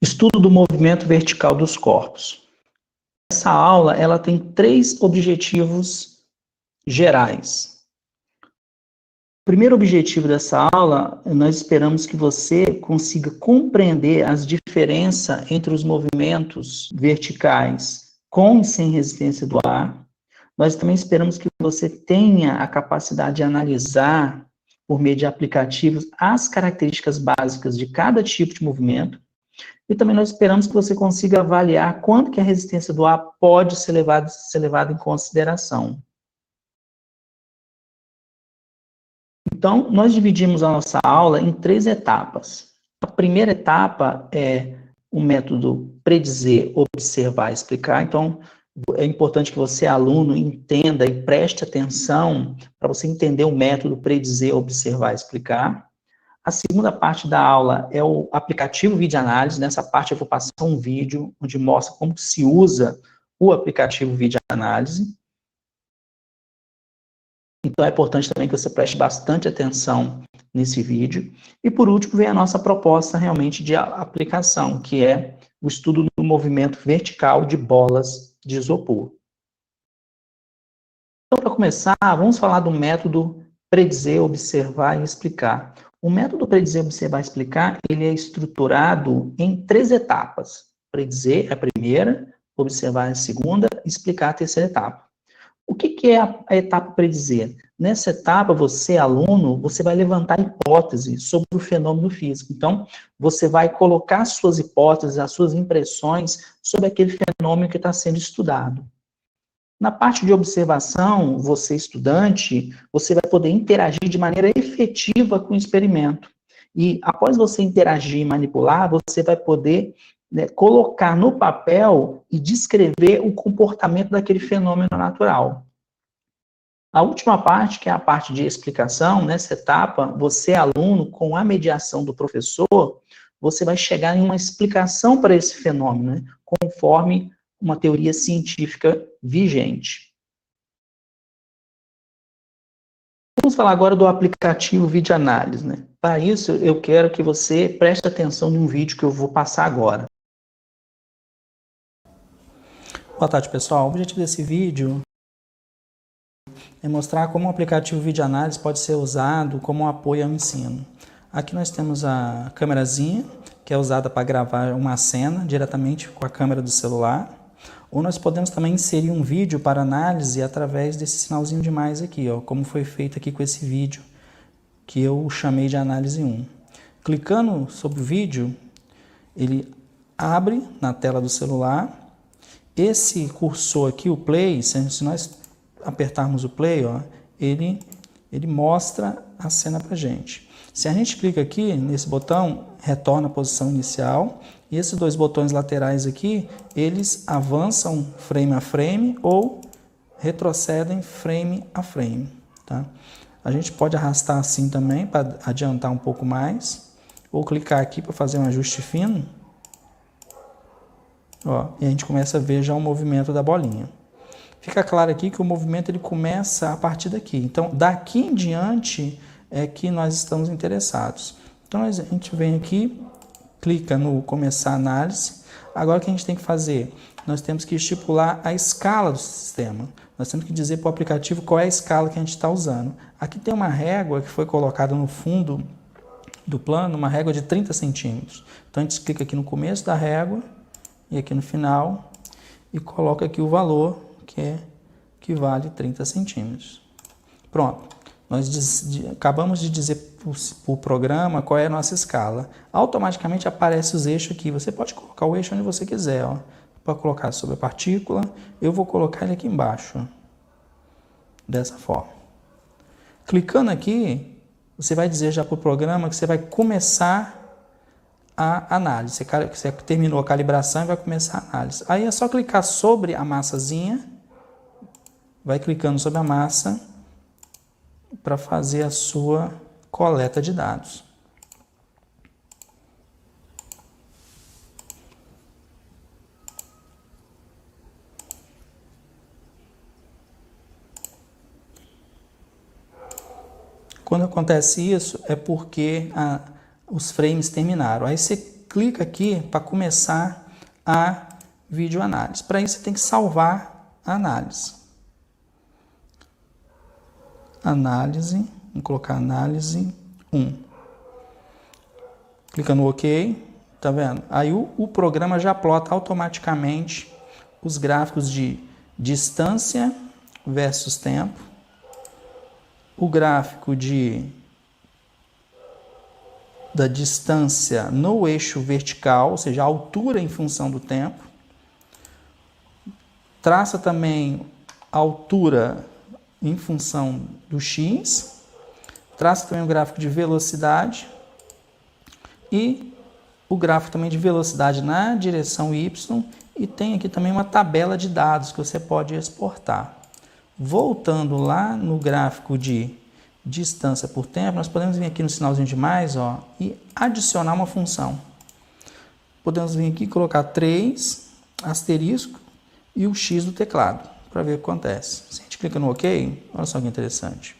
Estudo do movimento vertical dos corpos. Essa aula ela tem 3 objetivos gerais. O primeiro objetivo dessa aula, nós esperamos que você consiga compreender as diferenças entre os movimentos verticais com e sem resistência do ar. Nós também esperamos que você tenha a capacidade de analisar, por meio de aplicativos, as características básicas de cada tipo de movimento. E também nós esperamos que você consiga avaliar quanto que a resistência do ar pode ser levada em consideração. Então, nós dividimos a nossa aula em 3 etapas. A primeira etapa é o método predizer, observar e explicar. Então, é importante que você, aluno, entenda e preste atenção para você entender o método predizer, observar e explicar. A segunda parte da aula é o aplicativo videoanálise. Nessa parte eu vou passar um vídeo onde mostra como se usa o aplicativo videoanálise. Então é importante também que você preste bastante atenção nesse vídeo. E por último vem a nossa proposta realmente de aplicação, que é o estudo do movimento vertical de bolas de isopor. Então, para começar, vamos falar do método predizer, observar e explicar. O método predizer, observar e explicar, ele é estruturado em 3 etapas. Predizer é a primeira, observar é a segunda, explicar a terceira etapa. O que é a etapa predizer? Nessa etapa, você, aluno, você vai levantar hipóteses sobre o fenômeno físico. Então, você vai colocar as suas hipóteses, as suas impressões sobre aquele fenômeno que está sendo estudado. Na parte de observação, você, estudante, você vai poder interagir de maneira efetiva com o experimento. E após você interagir e manipular, você vai poder colocar no papel e descrever o comportamento daquele fenômeno natural. A última parte, que é a parte de explicação, nessa etapa, você, aluno, com a mediação do professor, você vai chegar em uma explicação para esse fenômeno, conforme uma teoria científica vigente. Vamos falar agora do aplicativo videoanálise, Para isso, eu quero que você preste atenção num vídeo que eu vou passar agora. Boa tarde, pessoal. O objetivo desse vídeo é mostrar como o aplicativo videoanálise pode ser usado como apoio ao ensino. Aqui nós temos a câmerazinha, que é usada para gravar uma cena diretamente com a câmera do celular. Ou nós podemos também inserir um vídeo para análise através desse sinalzinho de mais aqui, como foi feito aqui com esse vídeo, que eu chamei de análise 1. Clicando sobre o vídeo, ele abre na tela do celular. Esse cursor aqui, o play, se nós apertarmos o play, ele mostra a cena para a gente. Se a gente clica aqui nesse botão, retorna à posição inicial. E esses 2 botões laterais aqui, eles avançam frame a frame ou retrocedem frame a frame. Tá? A gente pode arrastar assim também para adiantar um pouco mais. Ou clicar aqui para fazer um ajuste fino. E a gente começa a ver já o movimento da bolinha. Fica claro aqui que o movimento ele começa a partir daqui. Então, daqui em diante é que nós estamos interessados. Então, a gente vem aqui, clica no começar a análise. Agora, o que a gente tem que fazer? Nós temos que estipular a escala do sistema. Nós temos que dizer para o aplicativo qual é a escala que a gente está usando. Aqui tem uma régua que foi colocada no fundo do plano, uma régua de 30 centímetros. Então, a gente clica aqui no começo da régua e aqui no final e coloca aqui o valor que vale 30 centímetros. Pronto. Nós acabamos de dizer para o programa qual é a nossa escala. Automaticamente aparece os eixos aqui. Você pode colocar o eixo onde você quiser. Para colocar sobre a partícula, eu vou colocar ele aqui embaixo. Dessa forma. Clicando aqui, você vai dizer já para o programa que você vai começar a análise. Você terminou a calibração e vai começar a análise. Aí é só clicar sobre a massazinha. Vai clicando sobre a massa para fazer a sua coleta de dados. Quando acontece isso, é porque os frames terminaram. Aí você clica aqui para começar a videoanálise. Para isso, você tem que salvar a análise. Análise, vamos colocar análise 1. Clica no OK, tá vendo? Aí o programa já plota automaticamente os gráficos de distância versus tempo, o gráfico da distância no eixo vertical, ou seja, a altura em função do tempo, traça também a altura em função do x, traça também o gráfico de velocidade e o gráfico também de velocidade na direção y, e tem aqui também uma tabela de dados que você pode exportar. Voltando lá no gráfico de distância por tempo, nós podemos vir aqui no sinalzinho de mais, ó, e adicionar uma função. Podemos vir aqui e colocar 3, asterisco, e o X do teclado, para ver o que acontece. Se a gente clica no OK, olha só que interessante.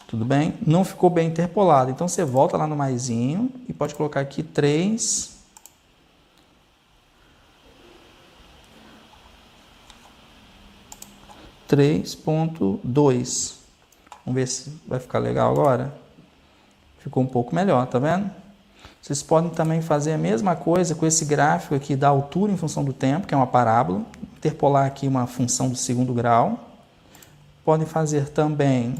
Tudo bem? Não ficou bem interpolado, então você volta lá no maisinho e pode colocar aqui 3, 3.2. Vamos ver se vai ficar legal agora. Ficou um pouco melhor, tá vendo? Vocês podem também fazer a mesma coisa com esse gráfico aqui da altura em função do tempo, que é uma parábola. Interpolar aqui uma função do segundo grau. Podem fazer também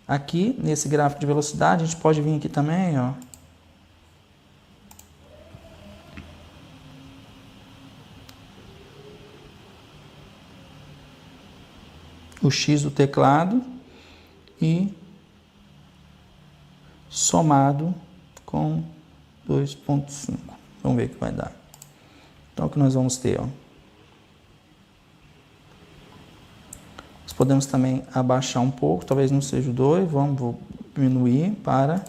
aqui, nesse gráfico de velocidade, a gente pode vir aqui também, ó. O X do teclado e somado com 2.5. Vamos ver o que vai dar. Então, o que nós vamos ter, ó. Nós podemos também abaixar um pouco, talvez não seja o 2, vou diminuir para...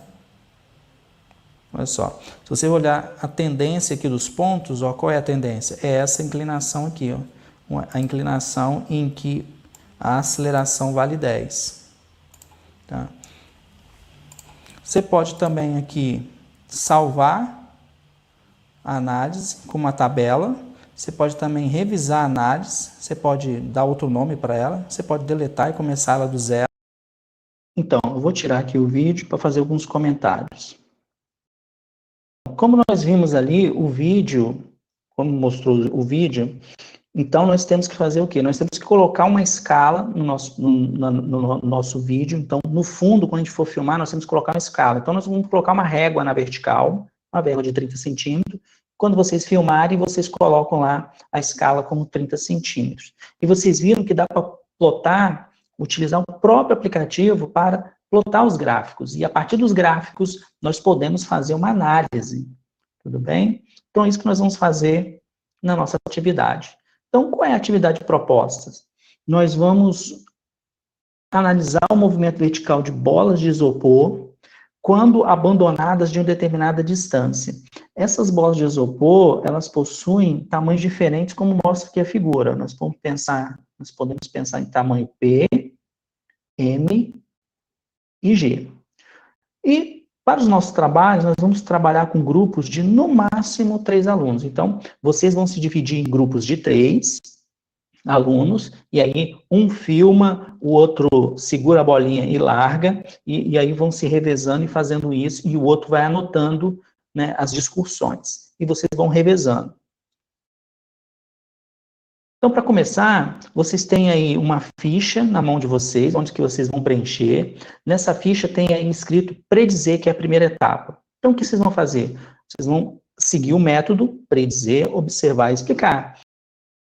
Olha só, se você olhar a tendência aqui dos pontos, ó, qual é a tendência? É essa inclinação aqui, ó, a inclinação em que a aceleração vale 10. Tá? Você pode também aqui salvar a análise com uma tabela. Você pode também revisar a análise. Você pode dar outro nome para ela. Você pode deletar e começar ela do zero. Então, eu vou tirar aqui o vídeo para fazer alguns comentários. Como nós vimos ali, o vídeo, como mostrou o vídeo, então, nós temos que fazer o quê? Nós temos que colocar uma escala no nosso vídeo. Então, no fundo, quando a gente for filmar, nós temos que colocar uma escala. Então, nós vamos colocar uma régua na vertical, uma régua de 30 centímetros. Quando vocês filmarem, vocês colocam lá a escala como 30 centímetros. E vocês viram que dá para plotar, utilizar o próprio aplicativo para plotar os gráficos. E a partir dos gráficos, nós podemos fazer uma análise. Tudo bem? Então, é isso que nós vamos fazer na nossa atividade. Então, qual é a atividade proposta? Nós vamos analisar o movimento vertical de bolas de isopor quando abandonadas de uma determinada distância. Essas bolas de isopor, elas possuem tamanhos diferentes, como mostra aqui a figura. Nós podemos pensar em tamanho P, M e G. E para os nossos trabalhos, nós vamos trabalhar com grupos de, no máximo, 3 alunos. Então, vocês vão se dividir em grupos de 3 alunos, e aí um filma, o outro segura a bolinha e larga, e aí vão se revezando e fazendo isso, e o outro vai anotando, né, as discussões. E vocês vão revezando. Então, para começar, vocês têm aí uma ficha na mão de vocês, onde que vocês vão preencher. Nessa ficha tem aí escrito predizer, que é a primeira etapa. Então, o que vocês vão fazer? Vocês vão seguir o método predizer, observar e explicar.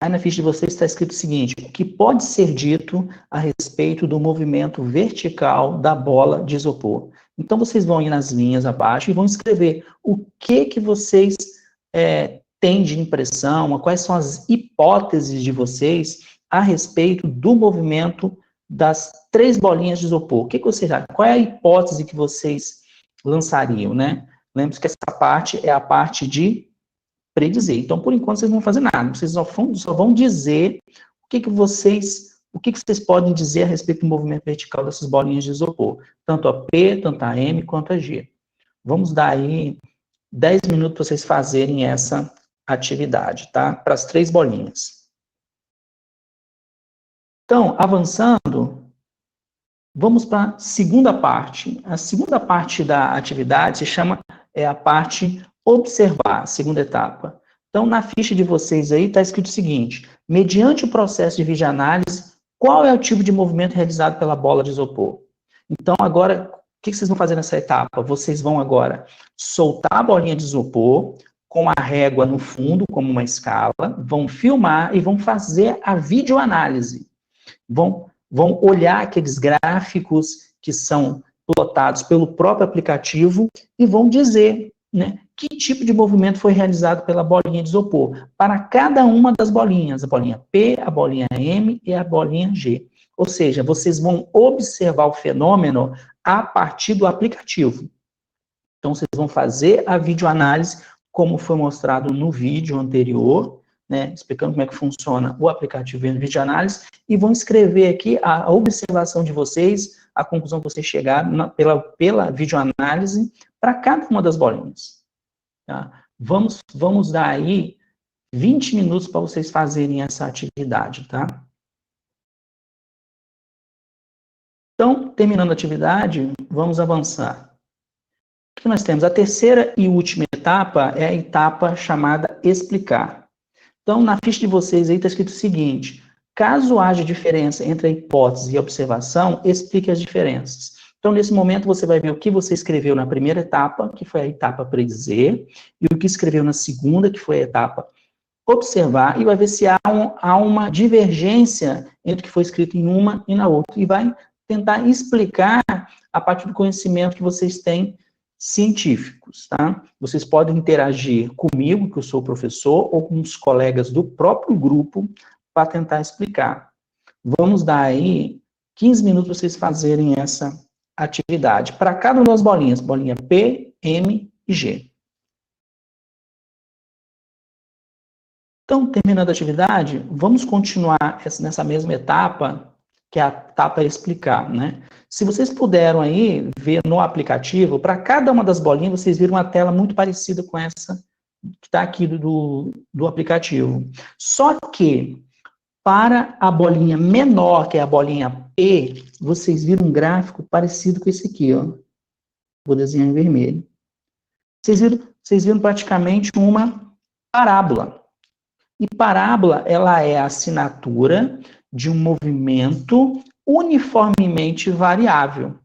Aí na ficha de vocês está escrito o seguinte: o que pode ser dito a respeito do movimento vertical da bola de isopor. Então, vocês vão ir nas linhas abaixo e vão escrever o que vocês têm de impressão, quais são as hipóteses de vocês a respeito do movimento das 3 bolinhas de isopor. O que vocês acham? Qual é a hipótese que vocês lançariam, né? Lembre-se que essa parte é a parte de predizer. Então, por enquanto, vocês não vão fazer nada. Vocês só vão dizer o que vocês podem dizer a respeito do movimento vertical dessas bolinhas de isopor. Tanto a P, tanto a M, quanto a G. Vamos dar aí 10 minutos para vocês fazerem essa atividade, tá? Para as 3 bolinhas. Então, avançando, vamos para a segunda parte. A segunda parte da atividade se chama a parte observar, a segunda etapa. Então, na ficha de vocês aí está escrito o seguinte: mediante o processo de videoanálise, qual é o tipo de movimento realizado pela bola de isopor? Então, agora, o que vocês vão fazer nessa etapa? Vocês vão agora soltar a bolinha de isopor com a régua no fundo, como uma escala, vão filmar e vão fazer a videoanálise. Vão olhar aqueles gráficos que são plotados pelo próprio aplicativo e vão dizer, né, que tipo de movimento foi realizado pela bolinha de isopor para cada uma das bolinhas, a bolinha P, a bolinha M e a bolinha G. Ou seja, vocês vão observar o fenômeno a partir do aplicativo. Então, vocês vão fazer a videoanálise, como foi mostrado no vídeo anterior, né, explicando como é que funciona o aplicativo de videoanálise, e vão escrever aqui a observação de vocês, a conclusão que vocês chegaram pela videoanálise para cada uma das bolinhas. Tá? Vamos dar aí 20 minutos para vocês fazerem essa atividade, tá? Então, terminando a atividade, vamos avançar. O que nós temos? A terceira e última etapa é a etapa chamada explicar. Então, na ficha de vocês aí está escrito o seguinte: caso haja diferença entre a hipótese e a observação, explique as diferenças. Então, nesse momento, você vai ver o que você escreveu na primeira etapa, que foi a etapa predizer, e o que escreveu na segunda, que foi a etapa observar, e vai ver se há uma divergência entre o que foi escrito em uma e na outra, e vai tentar explicar a partir do conhecimento que vocês têm científicos, tá? Vocês podem interagir comigo, que eu sou professor, ou com os colegas do próprio grupo, para tentar explicar. Vamos dar aí 15 minutos para vocês fazerem essa atividade. Para cada uma das bolinhas, bolinha P, M e G. Então, terminando a atividade, vamos continuar nessa mesma etapa, que é a etapa explicar, né? Se vocês puderam aí ver no aplicativo, para cada uma das bolinhas, vocês viram uma tela muito parecida com essa que está aqui do aplicativo. Só que, para a bolinha menor, que é a bolinha P, vocês viram um gráfico parecido com esse aqui, ó. Vou desenhar em vermelho. Vocês viram praticamente uma parábola. E parábola, ela é a assinatura de um movimento uniformemente variável.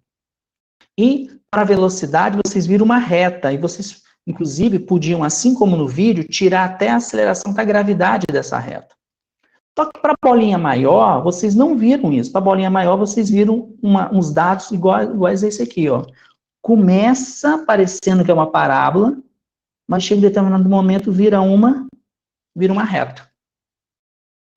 E, para a velocidade, vocês viram uma reta, e vocês, inclusive, podiam, assim como no vídeo, tirar até a aceleração da gravidade dessa reta. Só que para a bolinha maior, vocês não viram isso. Para a bolinha maior, vocês viram uns dados iguais a esse aqui, ó. Começa parecendo que é uma parábola, mas chega em determinado momento, vira uma reta.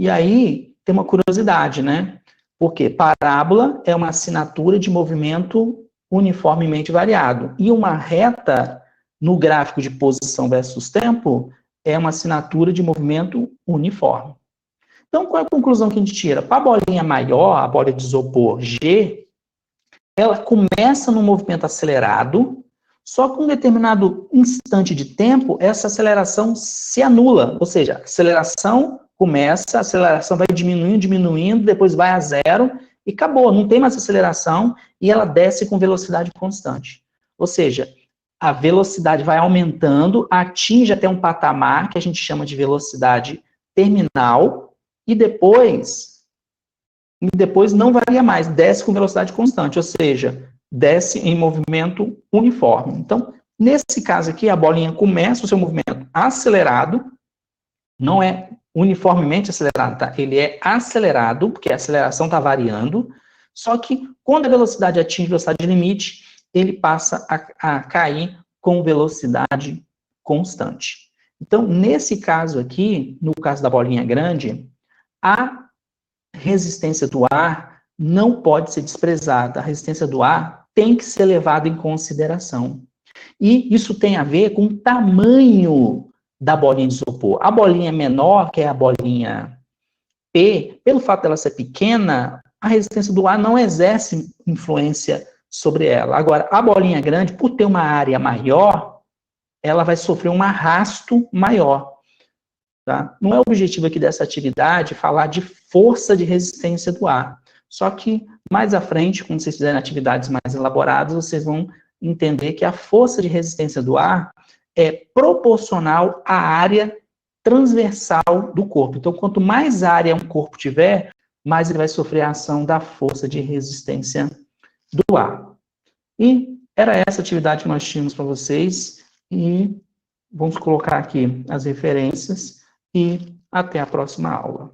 E aí, tem uma curiosidade, né? Porque parábola é uma assinatura de movimento uniformemente variado. E uma reta, no gráfico de posição versus tempo, é uma assinatura de movimento uniforme. Então, qual é a conclusão que a gente tira? Para a bolinha maior, a bola de isopor G, ela começa num movimento acelerado, só que em um determinado instante de tempo, essa aceleração se anula. Ou seja, a aceleração começa, a aceleração vai diminuindo, depois vai a zero e acabou. Não tem mais aceleração e ela desce com velocidade constante. Ou seja, a velocidade vai aumentando, atinge até um patamar que a gente chama de velocidade terminal, e depois não varia mais, desce com velocidade constante, ou seja, desce em movimento uniforme. Então, nesse caso aqui, a bolinha começa o seu movimento acelerado, não é uniformemente acelerado, tá? Ele é acelerado, porque a aceleração está variando, só que quando a velocidade atinge a velocidade limite, ele passa a cair com velocidade constante. Então, nesse caso aqui, no caso da bolinha grande, a resistência do ar não pode ser desprezada. A resistência do ar tem que ser levada em consideração. E isso tem a ver com o tamanho da bolinha de isopor. A bolinha menor, que é a bolinha P, pelo fato dela ser pequena, a resistência do ar não exerce influência sobre ela. Agora, a bolinha grande, por ter uma área maior, ela vai sofrer um arrasto maior. Tá? Não é o objetivo aqui dessa atividade falar de força de resistência do ar. Só que mais à frente, quando vocês fizerem atividades mais elaboradas, vocês vão entender que a força de resistência do ar é proporcional à área transversal do corpo. Então, quanto mais área um corpo tiver, mais ele vai sofrer a ação da força de resistência do ar. E era essa atividade que nós tínhamos para vocês, e vamos colocar aqui as referências, e até a próxima aula.